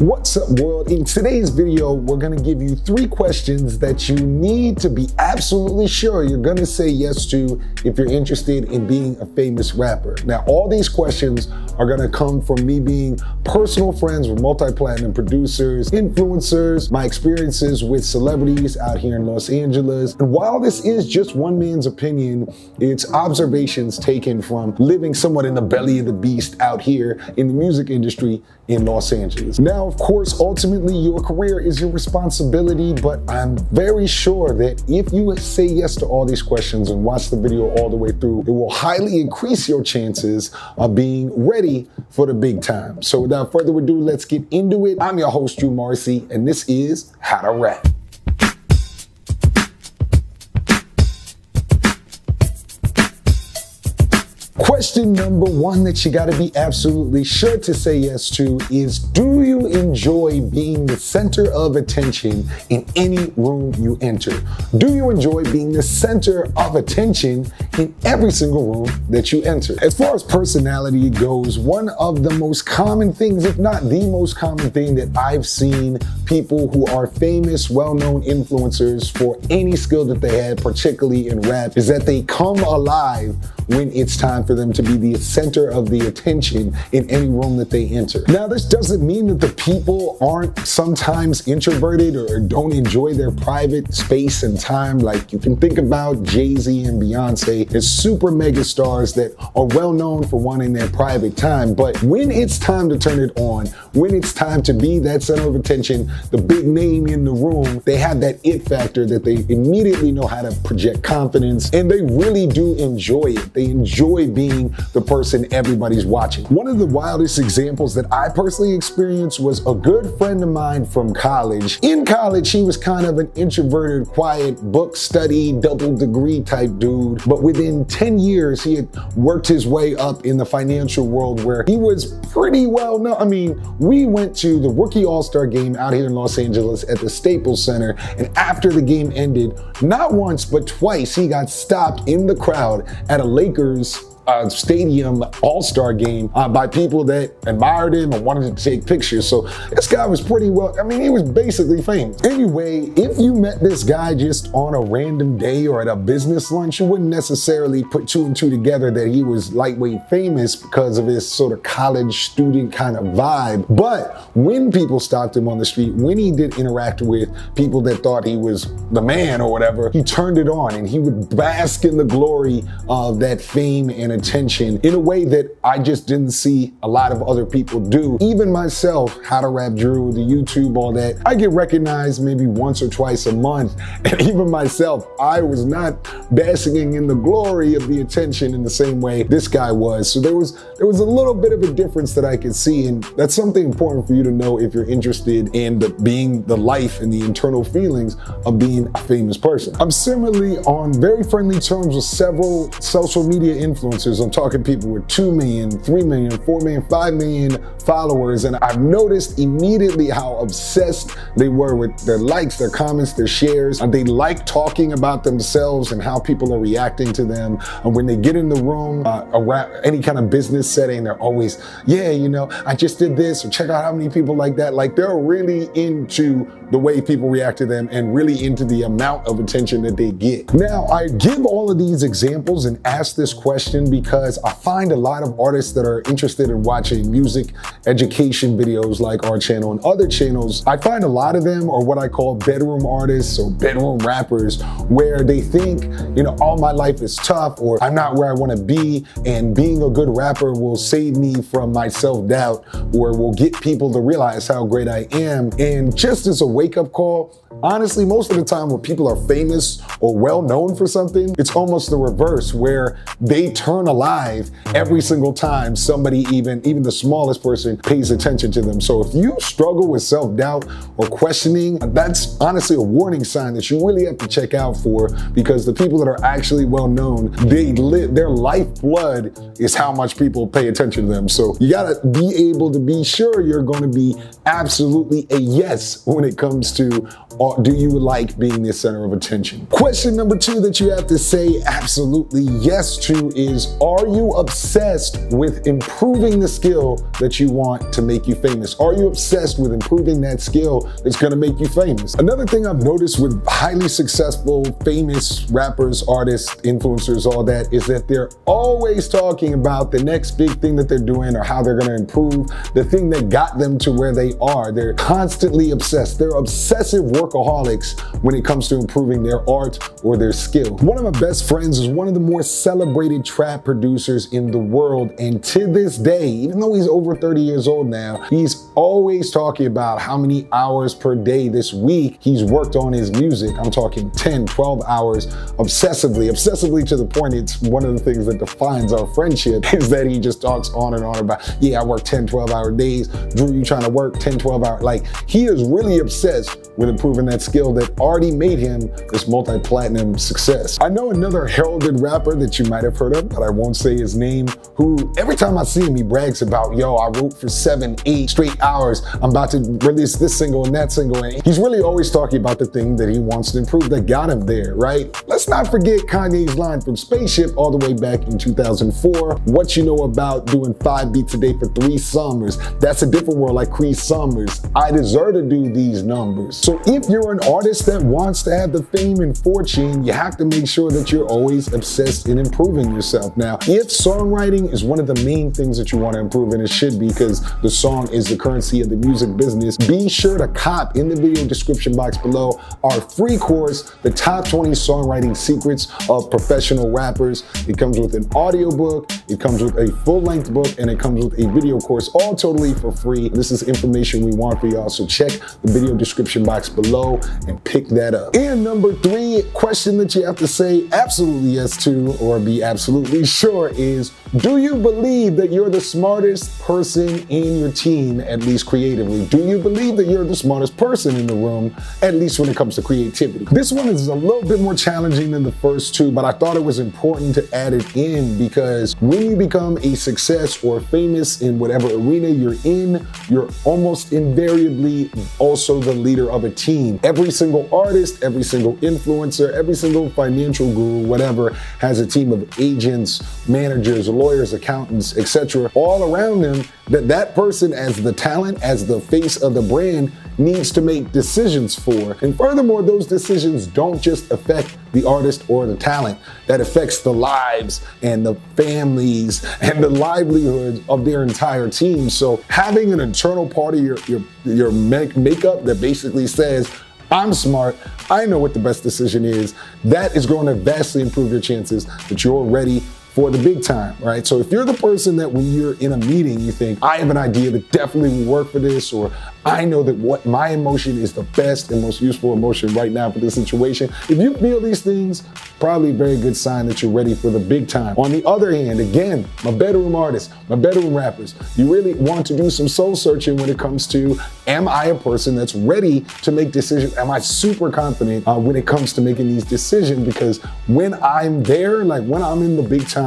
What's up, world? In today's video, we're gonna give you 3 questions that you need to be absolutely sure you're gonna say yes to if you're interested in being a famous rapper. Now, all these questions are gonna come from me being personal friends with multi-platinum producers, influencers, my experiences with celebrities out here in Los Angeles. And while this is just one man's opinion, it's observations taken from living somewhat in the belly of the beast out here in the music industry in Los Angeles. Now, of course, ultimately your career is your responsibility, but I'm very sure that if you say yes to all these questions and watch the video all the way through, it will highly increase your chances of being ready for the big time. So without further ado, let's get into it. I'm your host, Drew Marcy, and this is How to Rap. Question number 1 that you gotta be absolutely sure to say yes to is, do you enjoy being the center of attention in any room you enter? Do you enjoy being the center of attention in every single room that you enter? As far as personality goes, one of the most common things, if not the most common thing that I've seen people who are famous, well-known influencers for any skill that they have, particularly in rap, is that they come alive when it's time for them to be the center of the attention in any room that they enter. Now, this doesn't mean that the people aren't sometimes introverted or don't enjoy their private space and time. Like, you can think about Jay-Z and Beyonce as super mega stars that are well known for wanting their private time. But when it's time to turn it on, when it's time to be that center of attention, the big name in the room, they have that it factor that they immediately know how to project confidence, and they really do enjoy it. They enjoy being the person everybody's watching. One of the wildest examples that I personally experienced was a good friend of mine from college. In college, he was kind of an introverted, quiet, book study, double degree type dude. But within 10 years, he had worked his way up in the financial world where he was pretty well known. I mean, we went to the Rookie All-Star game out here in Los Angeles at the Staples Center. And after the game ended, not once, but twice, he got stopped in the crowd at a Lakers stadium all-star game by people that admired him and wanted to take pictures. So this guy was pretty well, I mean, he was basically famous. Anyway, if you met this guy just on a random day or at a business lunch, you wouldn't necessarily put 2 and 2 together that he was lightweight famous because of his sort of college student kind of vibe. But when people stopped him on the street, when he did interact with people that thought he was the man or whatever, he turned it on and he would bask in the glory of that fame and attention in a way that I just didn't see a lot of other people do. Even myself, How to Rap Drew, the YouTube, all that, I get recognized maybe once or twice a month. And even myself, I was not basking in the glory of the attention in the same way this guy was. So there was a little bit of a difference that I could see, and that's something important for you to know if you're interested in being the life and the internal feelings of being a famous person. I'm similarly on very friendly terms with several social media influencers. I'm talking people with 2 million, 3 million, 4 million, 5 million followers, and I've noticed immediately how obsessed they were with their likes, their comments, their shares. They like talking about themselves and how people are reacting to them. And when they get in the room, around any kind of business setting, they're always, yeah, you know, I just did this, or check out how many people like that. Like, they're really into the way people react to them and really into the amount of attention that they get. Now, I give all of these examples and ask this question because I find a lot of artists that are interested in watching music education videos like our channel and other channels. I find a lot of them are what I call bedroom artists or bedroom rappers, where they think, you know, all my life is tough, or I'm not where I want to be, and being a good rapper will save me from my self-doubt, or will get people to realize how great I am. And just as a wake-up call, honestly, most of the time when people are famous or well known for something, it's almost the reverse, where they turn alive every single time somebody, even the smallest person, pays attention to them. So if you struggle with self-doubt or questioning, that's honestly a warning sign that you really have to check out for, because the people that are actually well known, their lifeblood is how much people pay attention to them. So you gotta be able to be sure you're gonna be absolutely a yes when it comes to or do you like being the center of attention? Question number 2 that you have to say absolutely yes to is, are you obsessed with improving the skill that you want to make you famous? Are you obsessed with improving that skill that's gonna make you famous? Another thing I've noticed with highly successful, famous rappers, artists, influencers, all that, is that they're always talking about the next big thing that they're doing or how they're gonna improve the thing that got them to where they are. They're constantly obsessed. They're obsessive workaholics when it comes to improving their art or their skill. One of my best friends is one of the more celebrated trap producers in the world, and to this day, even though he's over 30 years old now, he's always talking about how many hours per day this week he's worked on his music. I'm talking 10, 12 hours obsessively to the point it's one of the things that defines our friendship is that he just talks on and on about, yeah, I work 10, 12-hour days. Drew, you trying to work 10, 12 hours? Like, he is really obsessed with improving that skill that already made him this multi-platinum success. I know another heralded rapper that you might have heard of, but I won't say his name, who every time I see him, he brags about, yo, I wrote for 7, 8 straight hours. I'm about to release this single and that single. And he's really always talking about the thing that he wants to improve that got him there, right? Let's not forget Kanye's line from Spaceship all the way back in 2004. What you know about doing 5 beats a day for 3 summers? That's a different world like Cree Summers. I deserve to do these numbers. So if you're an artist that wants to have the fame and fortune, you have to make sure that you're always obsessed in improving yourself. Now, if songwriting is one of the main things that you want to improve, and it should be because the song is the currency of the music business, be sure to cop in the video description box below our free course, The Top 20 Songwriting Secrets of Professional Rappers. It comes with an audiobook, it comes with a full-length book, and it comes with a video course, all totally for free. This is information we want for y'all, so check the video description box below and pick that up. And number 3 question that you have to say absolutely yes to, or be absolutely sure, is, do you believe that you're the smartest person in your team, at least creatively? Do you believe that you're the smartest person in the room, at least when it comes to creativity? This one is a little bit more challenging than the first 2, but I thought it was important to add it in because when you become a success or famous in whatever arena you're in, you're almost invariably also the leader of a team. Every single artist, every single influencer, every single financial guru, whatever, has a team of agents, managers, lawyers, accountants, etc., all around them that person as the talent, as the face of the brand, needs to make decisions for. And furthermore, those decisions don't just affect the artist or the talent. That affects the lives and the families and the livelihoods of their entire team. So having an internal part of your makeup that basically says, I'm smart, I know what the best decision is, that is going to vastly improve your chances that you're ready for the big time, right? So if you're the person that when you're in a meeting, you think, I have an idea that definitely will work for this, or I know that what my emotion is the best and most useful emotion right now for this situation. If you feel these things, probably a very good sign that you're ready for the big time. On the other hand, again, my bedroom artists, my bedroom rappers, you really want to do some soul searching when it comes to, am I a person that's ready to make decisions? Am I super confident when it comes to making these decisions? Because when I'm there, like when I'm in the big time,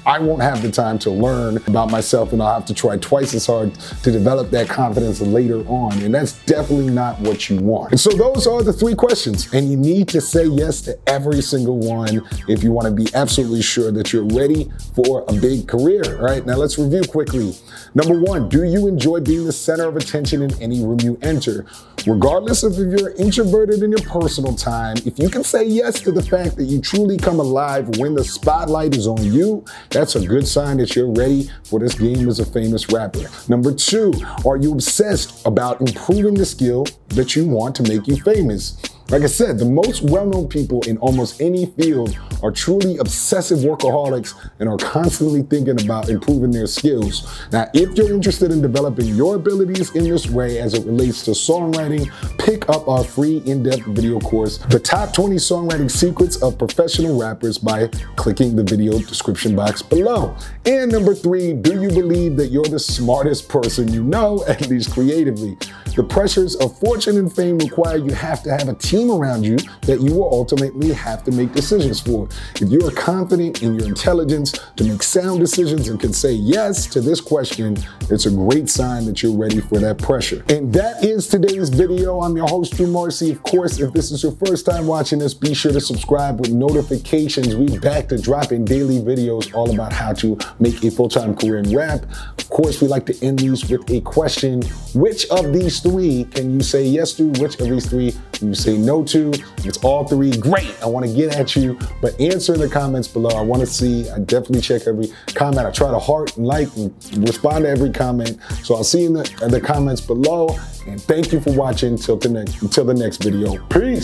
I won't have the time to learn about myself, and I'll have to try twice as hard to develop that confidence later on. And that's definitely not what you want. And so those are the 3 questions, and you need to say yes to every single one if you want to be absolutely sure that you're ready for a big career, right? Now let's review quickly. Number 1, do you enjoy being the center of attention in any room you enter? Regardless of if you're introverted in your personal time, if you can say yes to the fact that you truly come alive when the spotlight is on you, that's a good sign that you're ready for this game as a famous rapper. Number 2, are you obsessed about improving the skill that you want to make you famous? Like I said, the most well-known people in almost any field are truly obsessive workaholics and are constantly thinking about improving their skills. Now, if you're interested in developing your abilities in this way as it relates to songwriting, pick up our free in-depth video course, The Top 20 Songwriting Secrets of Professional Rappers, by clicking the video description box below. And number 3, do you believe that you're the smartest person you know, at least creatively? The pressures of fortune and fame require you have to have a team around you that you will ultimately have to make decisions for. If you are confident in your intelligence to make sound decisions and can say yes to this question, it's a great sign that you're ready for that pressure. And that is today's video. I'm your host, Drew Marcy. Of course, if this is your first time watching this, be sure to subscribe with notifications. We're back to dropping daily videos all about how to make a full-time career in rap. Of course, we like to end these with a question. Which of these three can you say yes to? Which of these three can you say no to? If it's all three, great. I want to get at you, but answer in the comments below. I want to see, I definitely check every comment. I try to heart and like and respond to every comment. So I'll see you in the comments below. And thank you for watching until the next video. Peace.